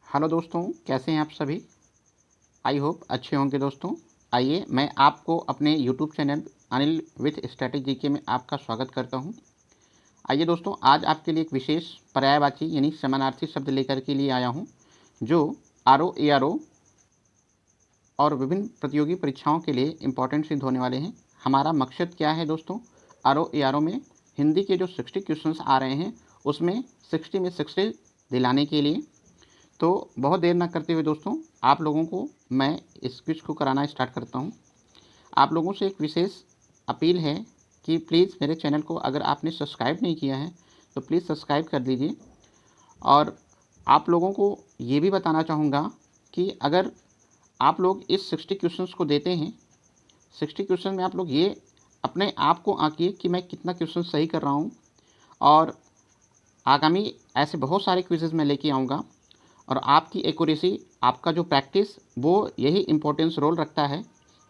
Hello दोस्तों, कैसे हैं आप सभी। आई होप अच्छे होंगे दोस्तों। आइए मैं आपको अपने YouTube channel Anil with strategy के में आपका स्वागत करता हूं। आइए दोस्तों, आज आपके लिए एक विशेष पर्यायवाची यानी समानार्थी शब्द लेकर के लिए आया हूं, जो आरओ एआरओ और विभिन्न प्रतियोगी परीक्षाओं के लिए इम्पॉर्टेंट सिद्ध होने वाले हैं। हमारा मकसद क्या है दोस्तों, आरओ एआरओ में हिंदी के जो 60 क्वेश्चंस आ रहे हैं उसमें 60 में 60 दिलाने के लिए। तो बहुत देर ना करते हुए दोस्तों, आप लोगों को मैं इस क्विज को कराना स्टार्ट करता हूं। आप लोगों से एक विशेष अपील है कि प्लीज़ मेरे चैनल को अगर आपने सब्सक्राइब नहीं किया है तो प्लीज़ सब्सक्राइब कर दीजिए। और आप लोगों को ये भी बताना चाहूँगा कि अगर आप लोग इस 60 क्वेश्चंस को देते हैं, 60 क्वेश्चन में आप लोग ये अपने आप को आंकिए कि मैं कितना क्वेश्चन सही कर रहा हूँ। और आगामी ऐसे बहुत सारे क्विज़ेज़ मैं लेके आऊँगा और आपकी एक्यूरेसी, आपका जो प्रैक्टिस, वो यही इम्पोर्टेंस रोल रखता है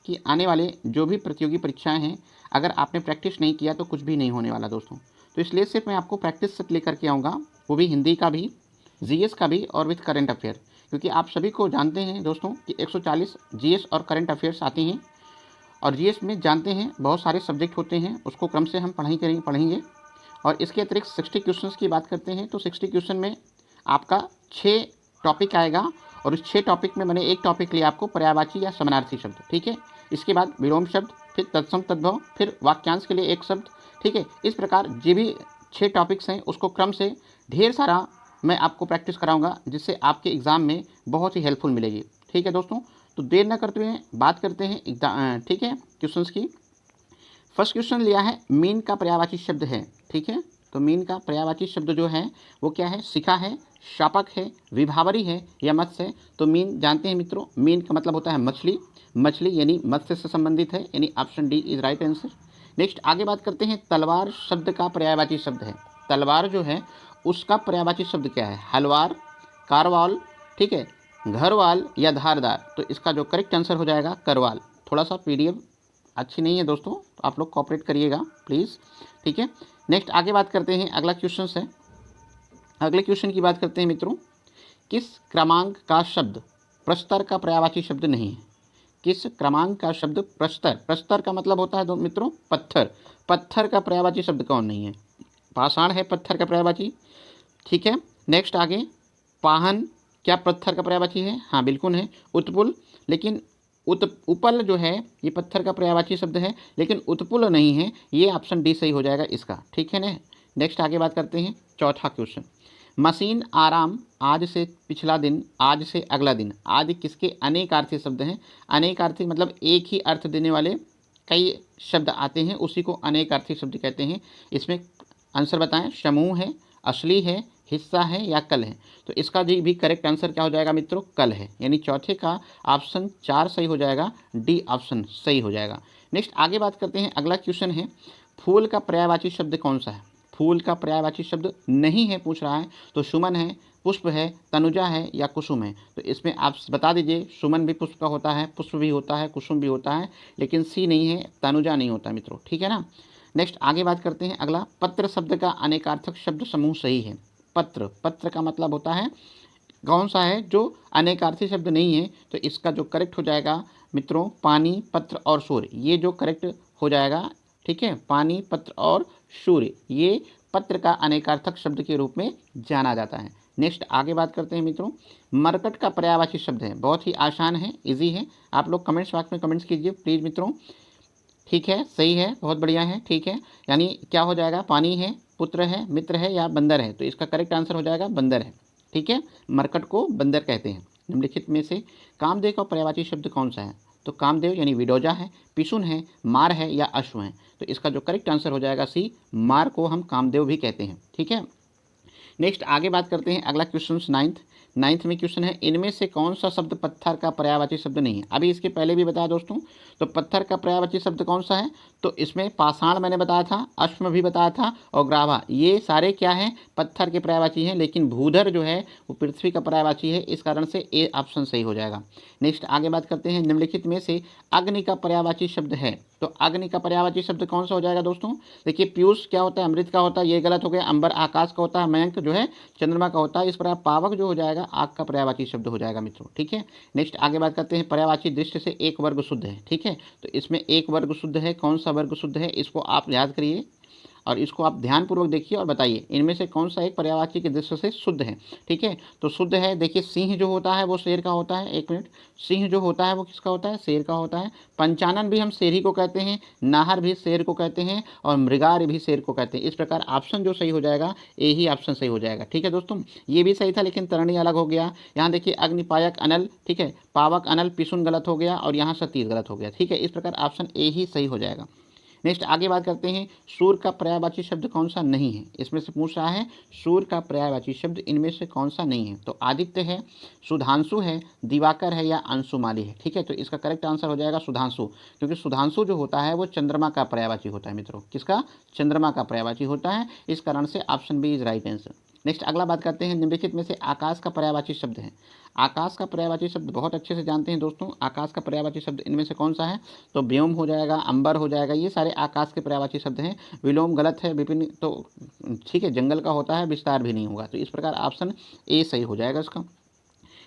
कि आने वाले जो भी प्रतियोगी परीक्षाएं हैं, अगर आपने प्रैक्टिस नहीं किया तो कुछ भी नहीं होने वाला दोस्तों। तो इसलिए सिर्फ मैं आपको प्रैक्टिस सेट लेकर के आऊँगा, वो भी हिंदी का भी, जीएस का भी और विथ करंट अफेयर। क्योंकि आप सभी को जानते हैं दोस्तों कि 140 जीएस और करंट अफेयर्स आते हैं। और जीएस में जानते हैं बहुत सारे सब्जेक्ट होते हैं, उसको क्रम से हम पढ़ेंगे। और इसके अतिरिक्त 60 क्वेश्चंस की बात करते हैं तो 60 क्वेश्चन में आपका 6 टॉपिक आएगा। और इस 6 टॉपिक में मैंने एक टॉपिक लिया आपको पर्यायवाची या समानार्थी शब्द, ठीक है। इसके बाद विलोम शब्द, फिर तत्सम तद्भव, फिर वाक्यांश के लिए एक शब्द, ठीक है। इस प्रकार जो भी 6 टॉपिक्स हैं उसको क्रम से ढेर सारा मैं आपको प्रैक्टिस कराऊंगा, जिससे आपके एग्ज़ाम में बहुत ही हेल्पफुल मिलेगी, ठीक है दोस्तों। तो देर न करते हुए बात करते हैं, ठीक है, क्वेश्चंस की। फर्स्ट क्वेश्चन लिया है, मीन का पर्यायवाची शब्द है, ठीक है। तो मीन का पर्यायवाची शब्द जो है वो क्या है, शिखा है, शापक है, विभावरी है या मत्स्य है। तो मीन जानते हैं मित्रों, मीन का मतलब होता है मछली, मछली यानी मत्स्य से संबंधित है, यानी option D is right answer. Next आगे बात करते हैं, तलवार शब्द का पर्यायवाची शब्द है। तलवार जो है उसका पर्यायवाची शब्द क्या है, हलवार, कारवाल, ठीक है, घरवाल या धारदार। तो इसका जो करेक्ट आंसर हो जाएगा करवाल। थोड़ा सा पीडीएफ अच्छी नहीं है दोस्तों, तो आप लोग कॉपरेट करिएगा प्लीज़, ठीक है। नेक्स्ट आगे बात करते हैं, अगला क्वेश्चन है, अगले क्वेश्चन की बात करते हैं मित्रों। किस क्रमांक का शब्द प्रस्तर का पर्यायवाची शब्द नहीं है। किस क्रमांक का शब्द प्रस्तर, प्रस्तर का मतलब होता है मित्रों पत्थर, पत्थर का पर्यायवाची शब्द कौन नहीं है। पाषाण है पत्थर का पर्यायवाची, ठीक है। नेक्स्ट आगे, पाहन क्या पत्थर का पर्यायवाची है, हाँ बिल्कुल है। उत्पुल, लेकिन उपल जो है ये पत्थर का पर्यायवाची शब्द है, लेकिन उत्पुल नहीं है, ये ऑप्शन डी सही हो जाएगा इसका, ठीक है ना। नेक्स्ट आगे बात करते हैं, चौथा क्वेश्चन। मशीन, आराम, आज से पिछला दिन, आज से अगला दिन, आदि किसके अनेकार्थी शब्द हैं। अनेकार्थी मतलब एक ही अर्थ देने वाले कई शब्द आते हैं, उसी को अनेकार्थी शब्द कहते हैं। इसमें आंसर बताएं, समूह है, असली है, हिस्सा है या कल है। तो इसका जी भी करेक्ट आंसर क्या हो जाएगा मित्रों, कल है, यानी चौथे का ऑप्शन 4 सही हो जाएगा, डी ऑप्शन सही हो जाएगा। नेक्स्ट आगे बात करते हैं, अगला क्वेश्चन है, फूल का पर्यायवाची शब्द कौन सा है। फूल का पर्यायवाची शब्द नहीं है पूछ रहा है, तो सुमन है, पुष्प है, तनुजा है या कुसुम है। तो इसमें आप बता दीजिए, सुमन भी पुष्प का होता है, पुष्प भी होता है, कुसुम भी होता है, लेकिन सी नहीं है, तनुजा नहीं होता मित्रों, ठीक है ना। नेक्स्ट आगे बात करते हैं, अगला, पत्र शब्द का अनेकार्थक शब्द समूह सही है। पत्र, पत्र का मतलब होता है कौन सा है जो अनेकार्थी शब्द नहीं है। तो इसका जो करेक्ट हो जाएगा मित्रों, पानी, पत्र और सूर्य, ये जो करेक्ट हो जाएगा, ठीक है। पानी, पत्र और सूर्य, ये पत्र का अनेकार्थक शब्द के रूप में जाना जाता है। नेक्स्ट आगे बात करते हैं मित्रों, मरकट का पर्यायवाची शब्द है, बहुत ही आसान है, इजी है। आप लोग कमेंट्स बॉक्स में कमेंट्स कीजिए प्लीज़ मित्रों, ठीक है, सही है, बहुत बढ़िया है, ठीक है। यानी क्या हो जाएगा, पानी है, पुत्र है, मित्र है या बंदर है। तो इसका करेक्ट आंसर हो जाएगा बंदर है, ठीक है। मरकट को बंदर कहते हैं। निम्नलिखित में से कामदेव का पर्यायवाची शब्द कौन सा है। तो कामदेव यानी विडोजा है, पिशुन है, मार है या अश्व है। तो इसका जो करेक्ट आंसर हो जाएगा सी, मार को हम कामदेव भी कहते हैं, ठीक है। नेक्स्ट आगे बात करते हैं, अगला क्वेश्चन नाइन्थ में क्वेश्चन है, इनमें से कौन सा शब्द पत्थर का पर्यायवाची शब्द नहीं है। अभी इसके पहले भी बताया दोस्तों, तो पत्थर का पर्यायवाची शब्द कौन सा है। तो इसमें पाषाण मैंने बताया था, अश्व भी बताया था और ग्रावा, ये सारे क्या हैं, पत्थर के पर्यायवाची हैं। लेकिन भूधर जो है वो पृथ्वी का पर्यायवाची है, इस कारण से ए ऑप्शन सही हो जाएगा। नेक्स्ट आगे बात करते हैं, निम्नलिखित में से अग्नि का पर्यायवाची शब्द है। तो अग्नि का पर्यायवाची शब्द कौन सा हो जाएगा दोस्तों? देखिए पीयूष क्या होता है? अमृत का होता है, ये गलत हो गया। अंबर आकाश का होता है, मयंक जो है चंद्रमा का होता है। इस प्रकार पावक जो हो जाएगा आग का पर्यायवाची शब्द हो जाएगा मित्रों। ठीक है, नेक्स्ट आगे बात करते हैं। पर्यायवाची दृष्टि से एक वर्ग शुद्ध है। ठीक है, तो इसमें एक वर्ग शुद्ध है। कौन सा वर्ग शुद्ध है इसको आप याद करिए और इसको आप ध्यानपूर्वक देखिए और बताइए इनमें से कौन सा एक पर्यायवाची के दृष्टि से शुद्ध है। ठीक है, तो शुद्ध है। देखिए सिंह जो होता है वो शेर का होता है। एक मिनट, सिंह जो होता है वो किसका होता है? शेर का होता है। पंचानन भी हम शेर ही को कहते हैं, नाहर भी शेर को कहते हैं और मृगार भी शेर को कहते हैं। इस प्रकार ऑप्शन जो सही हो जाएगा ए ही ऑप्शन सही हो जाएगा। ठीक है दोस्तों, ये भी सही था लेकिन तरणी अलग हो गया। यहाँ देखिए अग्निपायक अनल, ठीक है, पावक अनल, पिसुन गलत हो गया और यहाँ सतीश गलत हो गया। ठीक है, इस प्रकार ऑप्शन ए ही सही हो जाएगा। नेक्स्ट आगे बात करते हैं। सूर्य का पर्यायवाची शब्द कौन सा नहीं है? इसमें से पूछ रहा है सूर्य का पर्यायवाची शब्द इनमें से कौन सा नहीं है? तो आदित्य है, सुधांशु है, दिवाकर है या अंशुमाली है। ठीक है, तो इसका करेक्ट आंसर हो जाएगा सुधांशु, क्योंकि सुधांशु जो होता है वो चंद्रमा का पर्यायवाची होता है मित्रों। किसका? चंद्रमा का पर्यायवाची होता है। इस कारण से option B is right answer. Next अगला बात करते हैं। निम्नलिखित में से आकाश का पर्यायवाची शब्द है। आकाश का पर्यायवाची शब्द बहुत अच्छे से जानते हैं दोस्तों। आकाश का पर्यायवाची शब्द इनमें से कौन सा है? तो व्योम हो जाएगा, अंबर हो जाएगा, ये सारे आकाश के पर्यायवाची शब्द हैं। विलोम गलत है, विपिन तो ठीक है जंगल का होता है, विस्तार भी नहीं होगा। तो इस प्रकार ऑप्शन ए सही हो जाएगा इसका।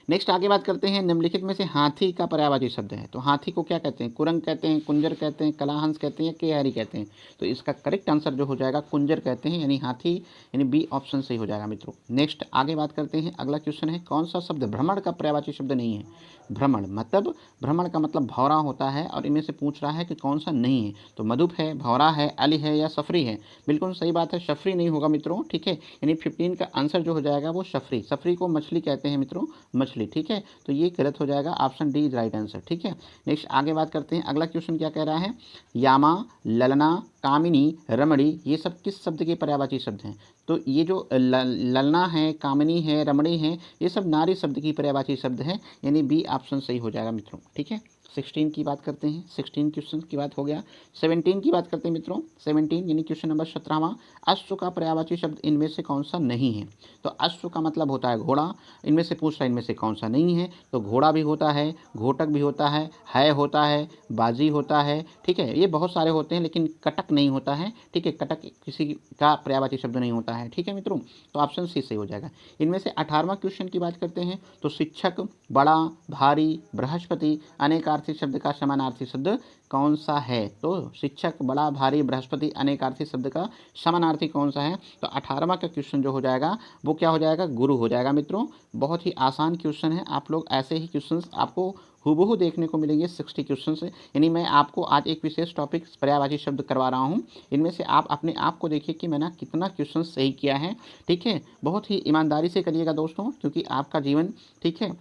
नेक्स्ट आगे बात करते हैं। निम्नलिखित में से हाथी का पर्यायवाची शब्द है। तो हाथी को क्या कहते हैं? कुरंग कहते हैं, कुंजर कहते हैं, कलाहंस कहते हैं या केहारी कहते हैं? तो इसका करेक्ट आंसर जो हो जाएगा कुंजर कहते हैं, यानी हाथी, यानी बी ऑप्शन सही हो जाएगा मित्रों। नेक्स्ट आगे बात करते हैं। अगला क्वेश्चन है कौन सा शब्द भ्रमण का पर्यायवाची शब्द नहीं है? भ्रमण मतलब, भ्रमण का मतलब भौरा होता है और इनमें से पूछ रहा है कि कौन सा नहीं है। तो मधुप है, भौरा है, अली है या सफरी है? बिल्कुल सही बात है, सफरी नहीं होगा मित्रों। ठीक है, यानी 15 का आंसर जो हो जाएगा वो सफरी। सफरी को मछली कहते हैं मित्रों, मछली। ठीक है, तो ये गलत हो जाएगा, option D is right answer. ठीक है, नेक्स्ट आगे बात करते हैं। अगला क्वेश्चन क्या कह रहा है? यामा, ललना, कामिनी, रमणी ये सब किस शब्द के पर्यायवाची शब्द हैं? तो ये जो ललना है, कामिनी है, रमणी है, ये सब नारी शब्द की पर्यायवाची शब्द हैं, यानी बी ऑप्शन सही हो जाएगा मित्रों। ठीक है, 16 की बात करते हैं। 16 क्वेश्चन की बात हो गया। 17 की बात करते हैं मित्रों। 17 यानी क्वेश्चन नंबर 17वां। अश्व का पर्यायवाची शब्द इनमें से कौन सा नहीं है? तो अश्व का मतलब होता है घोड़ा। इनमें से पूछ रहा है इनमें से कौन सा नहीं है? तो घोड़ा भी होता है, घोटक भी होता है होता है, बाजी होता है। ठीक है, ये बहुत सारे होते हैं लेकिन कटक नहीं होता है। ठीक है, कटक किसी का पर्यायवाची शब्द नहीं होता है। ठीक है मित्रों, तो ऑप्शन सी सही हो जाएगा। इनमें से 18वां क्वेश्चन की बात करते हैं। तो शिक्षक, बड़ा, भारी, बृहस्पति अनेकार्थी शब्द का समानार्थी शब्द कौन सा है? तो शिक्षक, बड़ा, भारी, बृहस्पति अनेकार्थी शब्द का समानार्थी कौन सा है? तो 18वां का क्वेश्चन जो हो जाएगा वो क्या हो जाएगा? गुरु हो जाएगा मित्रों। बहुत ही आसान क्वेश्चन है, आप लोग ऐसे ही क्वेश्चन आपको हूबहू देखने को मिलेंगे 60 क्वेश्चन से। यानी मैं आपको आज एक विशेष टॉपिक पर्यायवाची शब्द करवा रहा हूँ। इनमें से आप अपने आप को देखिए कि मैंने कितना क्वेश्चन सही किया है। ठीक है, बहुत ही ईमानदारी से करिएगा दोस्तों, क्योंकि आपका जीवन, ठीक है,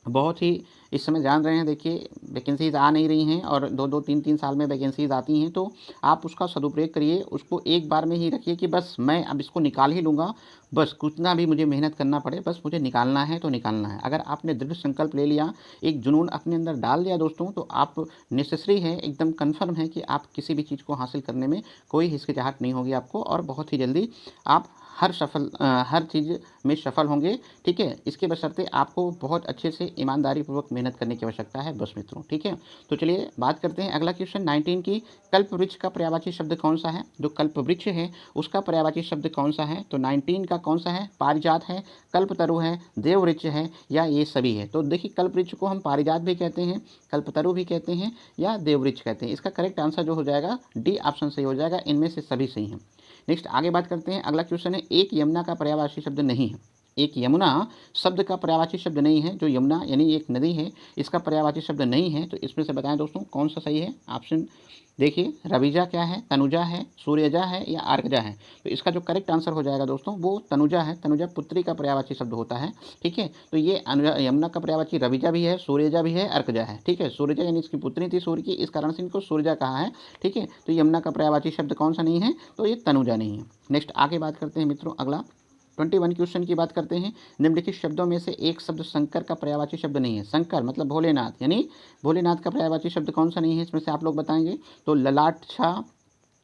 बहुत ही इस समय जान रहे हैं। देखिए वैकेंसीज आ नहीं रही हैं और 2-2 3-3 साल में वैकेंसीज आती हैं, तो आप उसका सदुपयोग करिए। उसको एक बार में ही रखिए कि बस मैं अब इसको निकाल ही लूँगा, बस कितना भी मुझे मेहनत करना पड़े, बस मुझे निकालना है तो निकालना है। अगर आपने दृढ़ संकल्प ले लिया, एक जुनून अपने अंदर डाल दिया दोस्तों, तो आप नेसेसरी है, एकदम कन्फर्म है कि आप किसी भी चीज़ को हासिल करने में कोई हिचकिचाहट नहीं होगी आपको और बहुत ही जल्दी आप हर चीज़ में सफल होंगे। ठीक है, इसके बशर्ते आपको बहुत अच्छे से ईमानदारी पूर्वक मेहनत करने की आवश्यकता है बस मित्रों। ठीक है, तो चलिए बात करते हैं अगला क्वेश्चन 19 की। कल्प वृक्ष का पर्यायवाची शब्द कौन सा है? जो कल्प वृक्ष है उसका पर्यायवाची शब्द कौन सा है? तो 19 का कौन सा है? पारिजात है, कल्पतरु है, देववृक्ष है या ये सभी है? तो देखिए कल्प वृक्ष को हम पारिजात भी कहते हैं, कल्पतरु भी कहते हैं या देववृक्ष कहते हैं। इसका करेक्ट आंसर जो हो जाएगा डी ऑप्शन सही हो जाएगा, इनमें से सभी सही हैं। नेक्स्ट आगे बात करते हैं। अगला क्वेश्चन है एक यमुना का पर्यायवाची शब्द नहीं है। एक यमुना शब्द का पर्यायवाची शब्द नहीं है। जो यमुना यानी एक नदी है, इसका पर्यायवाची शब्द नहीं है। तो इसमें से बताएं दोस्तों कौन सा सही है? ऑप्शन देखिए, रविजा क्या है, तनुजा है, सूर्यजा है या अर्कजा है? तो इसका जो करेक्ट आंसर हो जाएगा दोस्तों वो तनुजा है। तनुजा पुत्री का पर्यायवाची शब्द होता है। ठीक है, तो ये यमुना का पर्यायवाची रविजा भी है, सूर्यजा भी है, अर्कजा है। ठीक है, सूर्यजा यानी इसकी पुत्री थी सूर्य की, इस कारण से इनको सूर्यजा कहा है। ठीक है, तो यमुना का पर्यायवाची शब्द कौन सा नहीं है? तो ये तनुजा नहीं है। नेक्स्ट आगे बात करते हैं मित्रों। अगला 21 क्वेश्चन की बात करते हैं। निम्नलिखित शब्दों में से एक शब्द शंकर का पर्यायवाची शब्द नहीं है। शंकर मतलब भोलेनाथ, यानी भोलेनाथ का पर्यायवाची शब्द कौन सा नहीं है? इसमें से आप लोग बताएंगे। तो ललाट छा,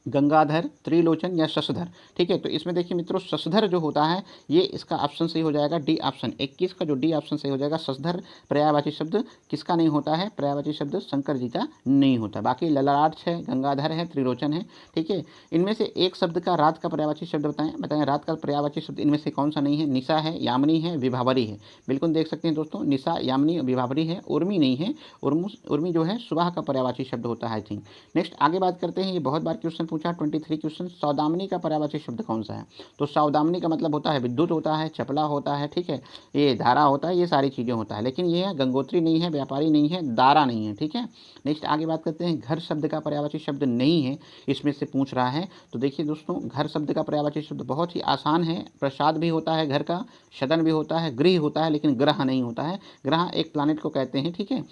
गंगाधर, त्रिलोचन या शशधर। ठीक है, तो इसमें देखिए मित्रों शशधर जो होता है ये इसका ऑप्शन सही हो जाएगा डी ऑप्शन 21 का जो डी ऑप्शन सही हो जाएगा। शशधर पर्यायवाची शब्द किसका नहीं होता है? पर्यायवाची शब्द शंकर जी का नहीं होता। बाकी ललाट है, गंगाधर है, त्रिलोचन है। ठीक है, इनमें से एक शब्द का रात का पर्यायवाची शब्द बताएं रात का पर्यायवाची शब्द इनमें से कौन सा नहीं है? निशा है, यामिनी है, विभावरी है। बिल्कुल देख सकते हैं दोस्तों, निशा, यामिनी, विभावरी है, उर्मी नहीं है। उर्मी जो है सुबह का पर्यायवाची शब्द होता है आई थिंक। नेक्स्ट आगे बात करते हैं, ये बहुत बार क्वेश्चन पूछा 23 क्वेश्चन, सौदामिनी का पर्यायवाची शब्द कौन सा है? तो सौदामिनी का मतलब होता है विद्युत होता है, चपला होता है, ठीक है, ये धारा होता है, ये सारी चीज़ें होता है। लेकिन ये है गंगोत्री नहीं है, व्यापारी नहीं है, दारा नहीं है। ठीक है, नेक्स्ट आगे बात करते हैं, घर शब्द का पर्यायवाची शब्द नहीं है इसमें से पूछ रहा है। तो देखिए दोस्तों, घर शब्द का पर्यायवाची शब्द बहुत ही आसान है। प्रसाद भी होता है घर का, सदन भी होता है, गृह होता है, लेकिन ग्रह नहीं होता है। ग्रह एक प्लानिट को कहते हैं। ठीक है,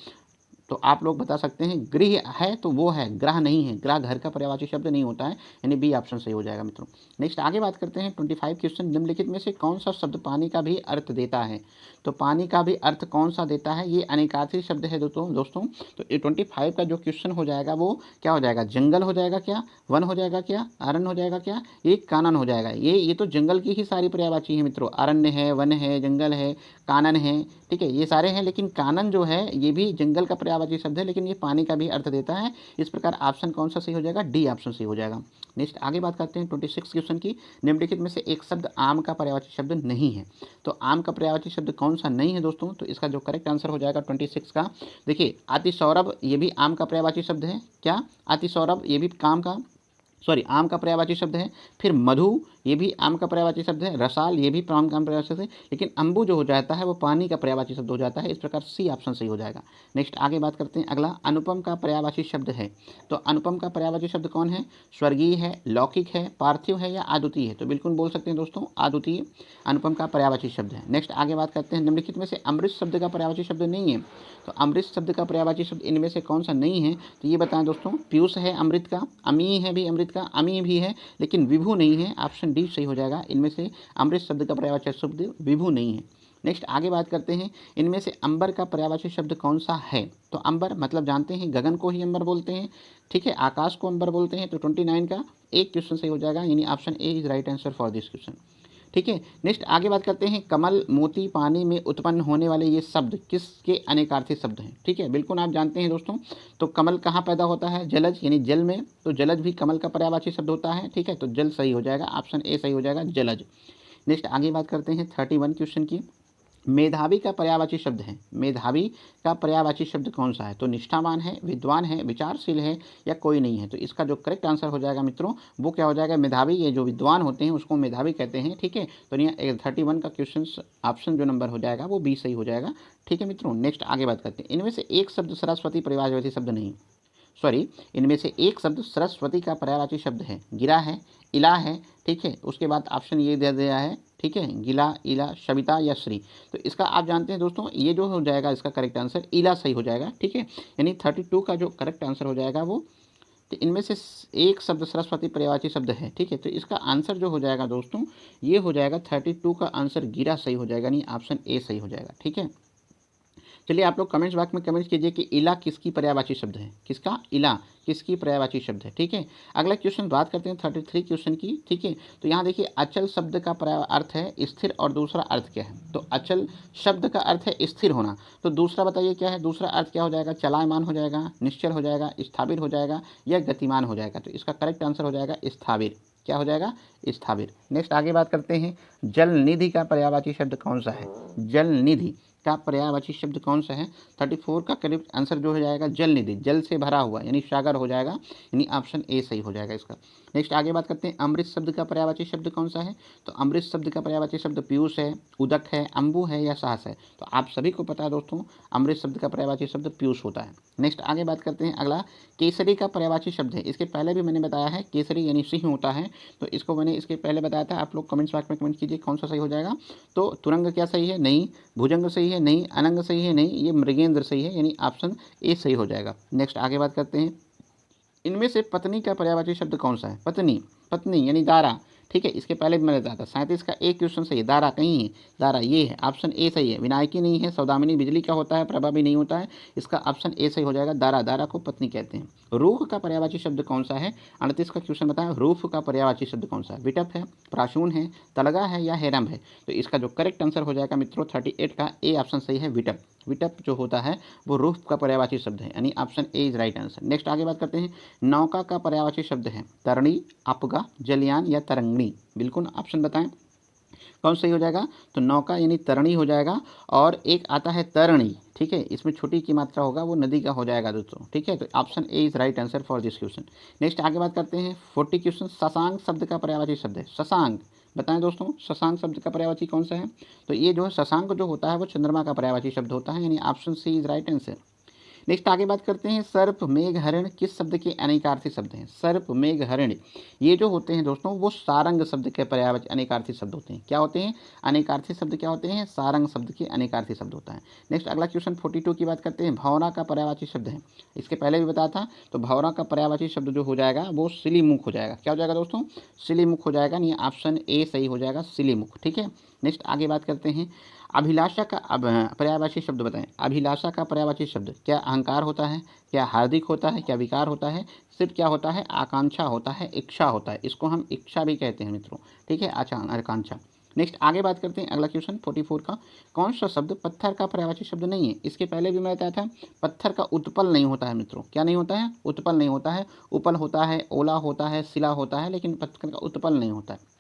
तो आप लोग बता सकते हैं गृह है तो वो है, ग्रह नहीं है। ग्रह घर का पर्यायवाची शब्द नहीं होता है, यानी बी ऑप्शन सही हो जाएगा मित्रों। नेक्स्ट आगे बात करते हैं 25 क्वेश्चन, निम्नलिखित में से कौन सा शब्द पानी का भी अर्थ देता है? तो पानी का भी अर्थ कौन सा देता है? ये अनेकार्थी शब्द है दोस्तों। तो ये 25 का जो क्वेश्चन हो जाएगा वो क्या हो जाएगा? जंगल हो जाएगा क्या, वन हो जाएगा क्या, अरण्य हो जाएगा क्या, ये कानन हो जाएगा। ये तो जंगल की ही सारी पर्यायवाची है मित्रों। अरण्य है, वन है, जंगल है, कानन है। ठीक है, ये सारे हैं, लेकिन कानन जो है ये भी जंगल का पर्यायवाची शब्द है, लेकिन ये पानी का भी अर्थ देता है। इस प्रकार ऑप्शन कौन सा सही हो जाएगा? डी ऑप्शन सही हो जाएगा। नेक्स्ट आगे बात करते हैं 26 क्वेश्चन की, निम्नलिखित में से एक शब्द आम का पर्यायवाची शब्द नहीं है। तो आम का पर्यायवाची शब्द कौन सा नहीं है दोस्तों? तो इसका जो करेक्ट आंसर हो जाएगा 26 का, देखिए अतिसौरभ, ये भी आम का पर्यायवाची शब्द है। क्या? अतिसौरभ ये भी आम का पर्यायवाची शब्द है। फिर मधु ये भी आम का पर्यायवाची शब्द है। रसाल ये भी आम का पर्यायवाची शब्द है, लेकिन अम्बु जो हो जाता है वो पानी का पर्यायवाची शब्द हो जाता है। इस प्रकार सी ऑप्शन सही हो जाएगा। नेक्स्ट आगे बात करते हैं, अगला अनुपम का पर्यायवाची शब्द है। तो अनुपम का पर्यायवाची शब्द कौन है? स्वर्गीय है, लौकिक है, पार्थिव है या अद्वितीय है? तो बिल्कुल बोल सकते हैं दोस्तों अद्वितीय अनुपम का पर्यायवाची शब्द है। नेक्स्ट आगे बात करते हैं, निम्नलिखित में से अमृत शब्द का पर्यायवाची शब्द नहीं है। तो अमृत शब्द का पर्यायवाची शब्द इनमें से कौन सा नहीं है? तो ये बताएं दोस्तों, पीयूष है अमृत का, अमी है भी अमृत का, अमी भी है, लेकिन विभु नहीं है। ऑप्शन डी सही हो जाएगा। इनमें से अमृत शब्द का पर्यायवाची शब्द विभु नहीं है। नेक्स्ट आगे बात करते हैं, इनमें से अंबर का पर्यायवाची शब्द कौन सा है? तो अंबर मतलब जानते हैं गगन को ही अंबर बोलते हैं। ठीक है, आकाश को अंबर बोलते हैं। तो 29 का एक क्वेश्चन सही हो जाएगा, यानी option A is right answer for this question. ठीक है, नेक्स्ट आगे बात करते हैं, कमल, मोती, पानी में उत्पन्न होने वाले ये शब्द किसके अनेकार्थी शब्द हैं? ठीक है, बिल्कुल आप जानते हैं दोस्तों। तो कमल कहाँ पैदा होता है? जलज, यानी जल में। तो जलज भी कमल का पर्यायवाची शब्द होता है। ठीक है, तो जल सही हो जाएगा, ऑप्शन ए सही हो जाएगा, जलज। नेक्स्ट आगे बात करते हैं 31 क्वेश्चन की, मेधावी का पर्यायवाची शब्द है। मेधावी का पर्यायवाची शब्द कौन सा है? तो निष्ठावान है, विद्वान है, विचारशील है या कोई नहीं है? तो इसका जो करेक्ट आंसर हो जाएगा मित्रों वो क्या हो जाएगा? मेधावी। ये जो विद्वान होते हैं उसको मेधावी कहते हैं। ठीक है, तो यहाँ 31 का क्वेश्चन ऑप्शन जो नंबर हो जाएगा वो बी सही हो जाएगा। ठीक है मित्रों, नेक्स्ट आगे बात करते हैं, इनमें से एक शब्द सरस्वती पर्यायवाची शब्द नहीं, इनमें से एक शब्द सरस्वती का पर्यायवाची शब्द है। गिरा है, इला है। ठीक है, उसके बाद ऑप्शन ये दे दिया है। ठीक है, गिला, इला, सविता या श्री। तो इसका आप जानते हैं दोस्तों, ये जो हो जाएगा इसका करेक्ट आंसर इला सही हो जाएगा। ठीक है, यानी 32 का जो करेक्ट आंसर हो जाएगा वो, तो इनमें से एक शब्द सरस्वती पर्यायवाची शब्द है। ठीक है, तो इसका आंसर जो हो जाएगा दोस्तों ये हो जाएगा 32 का आंसर गिरा सही हो जाएगा, यानी ऑप्शन ए सही हो जाएगा। ठीक है, चलिए आप लोग कमेंट्स बॉक्स में कमेंट्स कीजिए कि इला किसकी पर्यायवाची शब्द है? किसका? इला किसकी पर्यायवाची शब्द है? ठीक है, अगला क्वेश्चन बात करते हैं 33 क्वेश्चन की। ठीक है, तो यहाँ देखिए अचल शब्द का अर्थ है स्थिर, और दूसरा अर्थ क्या है? तो अचल शब्द का अर्थ है स्थिर होना। तो दूसरा बताइए क्या है? दूसरा अर्थ क्या हो जाएगा? चलायमान हो जाएगा, निश्चल हो जाएगा, स्थाविर हो जाएगा या गतिमान हो जाएगा? तो इसका करेक्ट आंसर हो जाएगा स्थाविर। क्या हो जाएगा? स्थाविर। नेक्स्ट आगे बात करते हैं, जल निधि का पर्यायवाची शब्द कौन सा है? जल निधि का पर्यायवाची शब्द कौन सा है? 34 का करेक्ट आंसर जो हो जाएगा जल निधि, जल से भरा हुआ यानी सागर हो जाएगा, यानी ऑप्शन ए सही हो जाएगा इसका। नेक्स्ट आगे बात करते हैं, अमृत शब्द का पर्यायवाची शब्द कौन सा है? तो अमृत शब्द का पर्यायवाची शब्द पीयूष है, उदक है, अम्बु है या साहस है? तो आप सभी को पता है दोस्तों अमृत शब्द का पर्यायवाची शब्द पीयूष होता है। नेक्स्ट आगे बात करते हैं, अगला केसरी का पर्यायवाची शब्द है। इसके पहले भी मैंने बताया है, केसरी यानी सिंह होता है, तो इसको मैंने इसके पहले बताया था। आप लोग कमेंट्स बॉक्स में कमेंट कीजिए कौन सा सही हो जाएगा। तो तुरंग क्या सही है? नहीं। भुजंग सही है? नहीं। अनंग सही है? नहीं। ये मृगेंद्र सही है, यानी ऑप्शन ए सही हो जाएगा। नेक्स्ट आगे बात करते हैं, इनमें से पत्नी का पर्यायवाची शब्द कौन सा है? पत्नी, पत्नी यानी दारा। ठीक है, इसके पहले भी मैंने बताया था। 37 का एक क्वेश्चन सही है, दारा कहीं है, दारा ये है, ऑप्शन ए सही है। विनायकी नहीं है, सौदामिनी बिजली का होता है, प्रभा भी नहीं होता है, इसका ऑप्शन ए सही हो जाएगा। दारा, दारा को पत्नी कहते हैं। रूख का पर्यायवाची शब्द कौन सा है? 38 का क्वेश्चन बताएं, रूफ का पर्यायवाची शब्द कौन सा है? विटप है, प्राशून है, तलगा है या हेरम है? तो इसका जो करेक्ट आंसर हो जाएगा मित्रों 38 का ए ऑप्शन सही है, विटप। विटप जो होता है वो रूफ का पर्यायवाची शब्द है, यानी option A is right answer. Next आगे बात करते हैं, नौका का पर्यायवाची शब्द है तरणी, अपगा, जलयान या तरंगणी? बिल्कुल ऑप्शन बताएं कौन सही हो जाएगा? तो नौका यानी तरणी हो जाएगा, और एक आता है तरणी, ठीक है, इसमें छोटी की मात्रा होगा, वो नदी का हो जाएगा दोस्तों, ठीक है। तो option A is right answer for this question. Next आगे बात करते हैं 40 क्वेश्चन, शशांक शब्द का पर्यायवाची शब्द है, शशांक बताएं दोस्तों, शशांक शब्द का पर्यायवाची कौन सा है? तो ये जो है शशांक जो होता है वो चंद्रमा का पर्यायवाची शब्द होता है, यानी option C is right answer. Next आगे बात करते हैं, सर्प, मेघ, हरिण किस शब्द के अनेकार्थी शब्द हैं? सर्प, मेघ, हरिण ये जो होते हैं दोस्तों वो सारंग शब्द के पर्यायवाची अनेकार्थी शब्द होते हैं। क्या होते हैं? अनेकार्थी शब्द क्या होते हैं? सारंग शब्द के अनेकार्थी शब्द होता है। नेक्स्ट अगला क्वेश्चन 42 की बात करते हैं, भौरा का पर्यायवाची शब्द है, इसके पहले भी बताया था। तो भौरा का पर्यायवाची शब्द जो हो जाएगा वो सिलीमुख हो जाएगा। क्या हो जाएगा दोस्तों? सिलीमुख हो जाएगा, नहीं ऑप्शन ए सही हो जाएगा, सिलीमुख, ठीक है। नेक्स्ट आगे बात करते हैं, अभिलाषा का पर्यायवाची शब्द बताएं। अभिलाषा का पर्यायवाची शब्द क्या अहंकार होता है, क्या हार्दिक होता है, क्या विकार होता है, सिर्फ क्या होता है? आकांक्षा होता है, इच्छा होता है, इसको हम इच्छा भी कहते हैं मित्रों, ठीक है, आकांक्षा। नेक्स्ट आगे बात करते हैं अगला क्वेश्चन 44 का, कौन सा शब्द पत्थर का पर्यायवाची शब्द नहीं है? इसके पहले भी मैं बताया था, पत्थर का उत्पल नहीं होता है मित्रों। क्या नहीं होता है? उत्पल नहीं होता है। उपल होता है, ओला होता है, शिला होता है, लेकिन पत्थर का उत्पल नहीं होता है।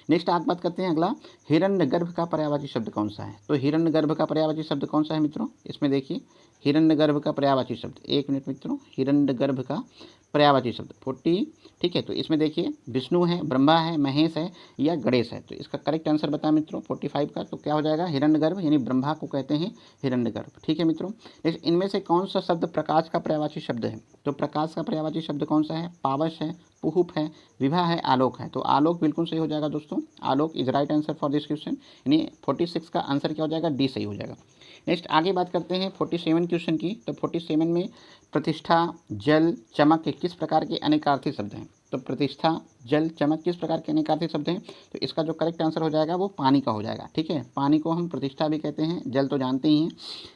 नेक्स्ट आगे बात करते हैं अगला, हिरण्यगर्भ का पर्यायवाची शब्द कौन सा है? तो हिरण्यगर्भ का पर्यायवाची शब्द कौन सा है मित्रों? इसमें देखिए, हिरण्यगर्भ का पर्यायवाची शब्द, एक मिनट मित्रों, हिरण्यगर्भ का पर्यायवाची शब्द 40, ठीक है। तो इसमें देखिए, विष्णु है, ब्रह्मा है, महेश है या गणेश है? तो इसका करेक्ट आंसर बताएं मित्रों 45 का। तो क्या हो जाएगा? हिरण्यगर्भ, यानी ब्रह्मा को कहते हैं हिरण्यगर्भ, ठीक है मित्रों। नेक्स्ट, इनमें से कौन सा शब्द प्रकाश का पर्यायवाची शब्द है? तो प्रकाश का पर्यायवाची शब्द कौन सा है? पावस है, पुहुप है, विभा है, आलोक है। तो आलोक बिल्कुल सही हो जाएगा दोस्तों, आलोक is right answer for this question, यानी 46 का आंसर क्या हो जाएगा? डी सही हो जाएगा। नेक्स्ट आगे बात करते हैं 47 क्वेश्चन की। तो 47 में प्रतिष्ठा, जल, चमक के किस प्रकार के अनेकार्थी शब्द हैं? तो प्रतिष्ठा, जल, चमक किस प्रकार के अनेकार्थी शब्द हैं? तो इसका जो करेक्ट आंसर हो जाएगा वो पानी का हो जाएगा, ठीक है। पानी को हम प्रतिष्ठा भी कहते हैं, जल तो जानते ही हैं।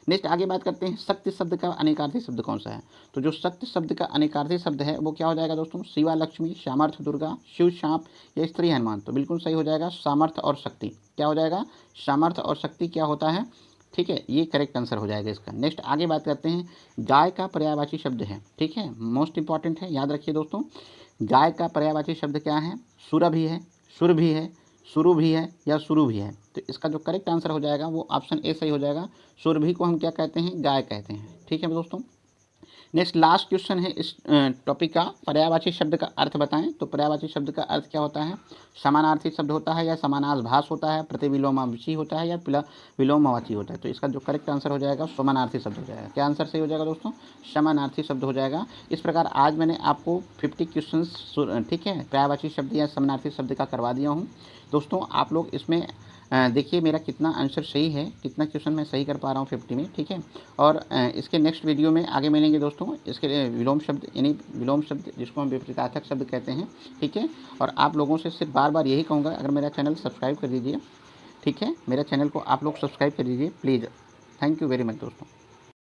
नेक्स्ट आगे बात करते हैं, शक्ति शब्द का अनेकार्थी शब्द कौन सा है? तो जो शक्ति शब्द का अनेकार्थी शब्द है वो क्या हो जाएगा दोस्तों? शिवा लक्ष्मी, सामर्थ्य दुर्गा, शिव सांप या स्त्री हनुमान? तो बिल्कुल सही हो जाएगा, सामर्थ्य और शक्ति। क्या हो जाएगा? सामर्थ्य और शक्ति क्या होता है, ठीक है, ये करेक्ट आंसर हो जाएगा इसका। नेक्स्ट आगे बात करते हैं, गाय का पर्यायवाची शब्द है, ठीक है, मोस्ट इंपॉर्टेंट है, याद रखिए दोस्तों। गाय का पर्यायवाची शब्द क्या है? सुरभि है, सुर भी है, सुरु भी है या सुरु भी है? तो इसका जो करेक्ट आंसर हो जाएगा वो ऑप्शन ए सही हो जाएगा। सुरभि को हम क्या कहते हैं? गाय कहते हैं, ठीक है दोस्तों। नेक्स्ट लास्ट क्वेश्चन है इस टॉपिक का, पर्यायवाची शब्द का अर्थ बताएं। तो पर्यायवाची शब्द का अर्थ क्या होता है? समानार्थी शब्द होता है या समानाभास होता है, प्रतिविलोमावची होता है या विलोमवाची होता है? तो इसका जो करेक्ट आंसर हो जाएगा समानार्थी शब्द हो जाएगा। क्या आंसर सही हो जाएगा दोस्तों? समानार्थी शब्द हो जाएगा। इस प्रकार आज मैंने आपको 50 क्वेश्चन, ठीक है, पर्यायवाची शब्द या समानार्थी शब्द का करवा दिया हूँ दोस्तों। आप लोग इसमें देखिए मेरा कितना आंसर सही है, कितना क्वेश्चन मैं सही कर पा रहा हूँ 50 में, ठीक है। और इसके नेक्स्ट वीडियो में आगे मिलेंगे दोस्तों, इसके विलोम शब्द, यानी विलोम शब्द जिसको हम विपरीतार्थक शब्द कहते हैं, ठीक है। और आप लोगों से सिर्फ बार बार यही कहूँगा, अगर मेरा चैनल सब्सक्राइब कर दीजिए, ठीक है, मेरा चैनल को आप लोग सब्सक्राइब कर दीजिए please. Thank you very much दोस्तों।